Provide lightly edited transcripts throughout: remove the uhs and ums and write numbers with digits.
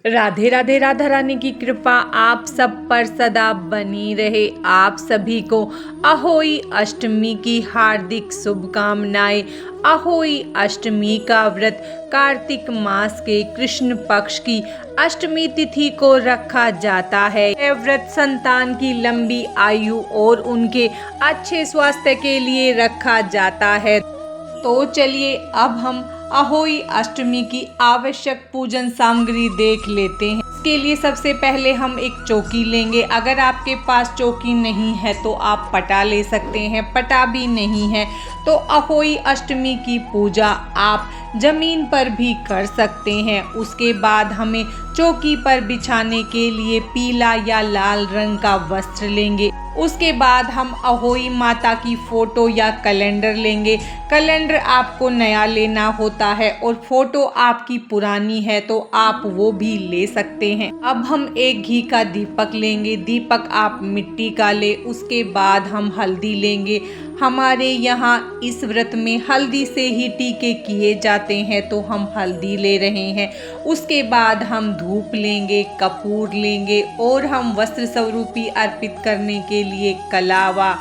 राधे राधे। राधा रानी की कृपा आप सब पर सदा बनी रहे। आप सभी को अहोई अष्टमी की हार्दिक शुभकामनाएं। अहोई अष्टमी का व्रत कार्तिक मास के कृष्ण पक्ष की अष्टमी तिथि को रखा जाता है। यह व्रत संतान की लंबी आयु और उनके अच्छे स्वास्थ्य के लिए रखा जाता है। तो चलिए अब हम अहोई अष्टमी की आवश्यक पूजन सामग्री देख लेते हैं। इसके लिए सबसे पहले हम एक चौकी लेंगे। अगर आपके पास चौकी नहीं है तो आप पटा ले सकते हैं। पटा भी नहीं है तो अहोई अष्टमी की पूजा आप जमीन पर भी कर सकते हैं। उसके बाद हमें चौकी पर बिछाने के लिए पीला या लाल रंग का वस्त्र लेंगे। उसके बाद हम अहोई माता की फोटो या कैलेंडर लेंगे। कैलेंडर आपको नया लेना होता है और फोटो आपकी पुरानी है तो आप वो भी ले सकते हैं। अब हम एक घी का दीपक लेंगे। दीपक आप मिट्टी का ले। उसके बाद हम हल्दी लेंगे। हमारे यहाँ इस व्रत में हल्दी से ही टीके किए जाते हैं तो हम हल्दी ले रहे हैं। उसके बाद हम धूप लेंगे, कपूर लेंगे और हम वस्त्र स्वरूपी अर्पित करने के लिए कलावा,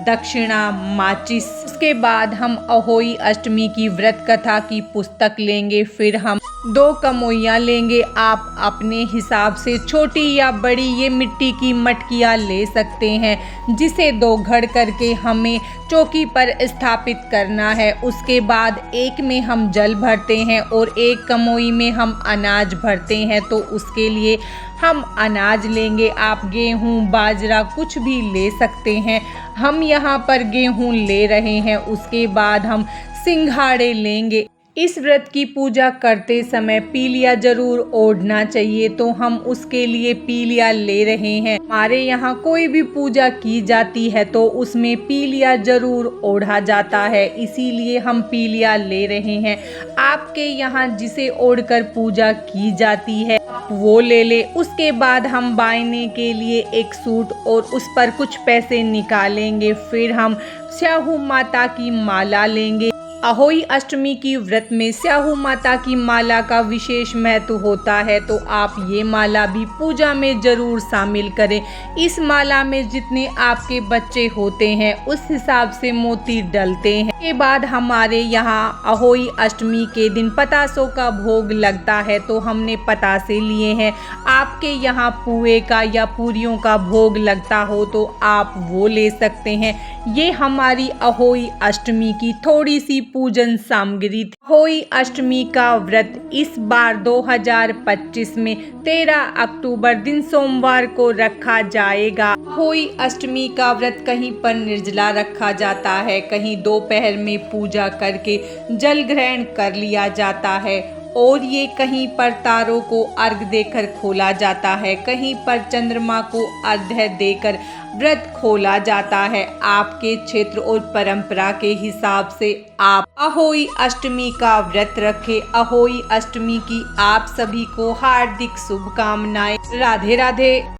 दक्षिणा, माचिस। उसके बाद हम अहोई अष्टमी की व्रत कथा की पुस्तक लेंगे। फिर हम 2 कमोइयाँ लेंगे। आप अपने हिसाब से छोटी या बड़ी ये मिट्टी की मटकियाँ ले सकते हैं जिसे 2 घड़ करके हमें चौकी पर स्थापित करना है। उसके बाद एक में हम जल भरते हैं और एक कमोई में हम अनाज भरते हैं। तो उसके लिए हम अनाज लेंगे। आप गेहूँ, बाजरा कुछ भी ले सकते हैं। हम यहाँ पर गेहूँ ले रहे हैं। उसके बाद हम सिंघाड़े लेंगे। इस व्रत की पूजा करते समय पीलिया जरूर ओढ़ना चाहिए तो हम उसके लिए पीलिया ले रहे हैं। हमारे यहाँ कोई भी पूजा की जाती है तो उसमें पीलिया जरूर ओढ़ा जाता है, इसीलिए हम पीलिया ले रहे हैं। आपके यहाँ जिसे ओढ़कर पूजा की जाती है वो ले ले। उसके बाद हम बायने के लिए एक सूट और उस पर कुछ पैसे निकालेंगे। फिर हम स्याहू माता की माला लेंगे। अहोई अष्टमी की व्रत में स्याहू माता की माला का विशेष महत्व होता है तो आप ये माला भी पूजा में जरूर शामिल करें। इस माला में जितने आपके बच्चे होते हैं उस हिसाब से मोती डलते हैं। के बाद हमारे यहाँ अहोई अष्टमी के दिन पतासों का भोग लगता है तो हमने पतासे लिए हैं। आपके यहाँ पुए का या पूरियों का भोग लगता हो तो आप वो ले सकते हैं। ये हमारी अहोई अष्टमी की थोड़ी सी पूजन सामग्री थी। अहोई अष्टमी का व्रत इस बार 2025 में 13 अक्टूबर दिन सोमवार को रखा जाएगा। अहोई अष्टमी का व्रत कहीं पर निर्जला रखा जाता है, कहीं दोपहर में पूजा करके जल ग्रहण कर लिया जाता है और ये कहीं पर तारों को अर्घ देकर खोला जाता है, कहीं पर चंद्रमा को अर्घ्य देकर व्रत खोला जाता है। आपके क्षेत्र और परंपरा के हिसाब से आप अहोई अष्टमी का व्रत रखें। अहोई अष्टमी की आप सभी को हार्दिक शुभकामनाएं। राधे राधे।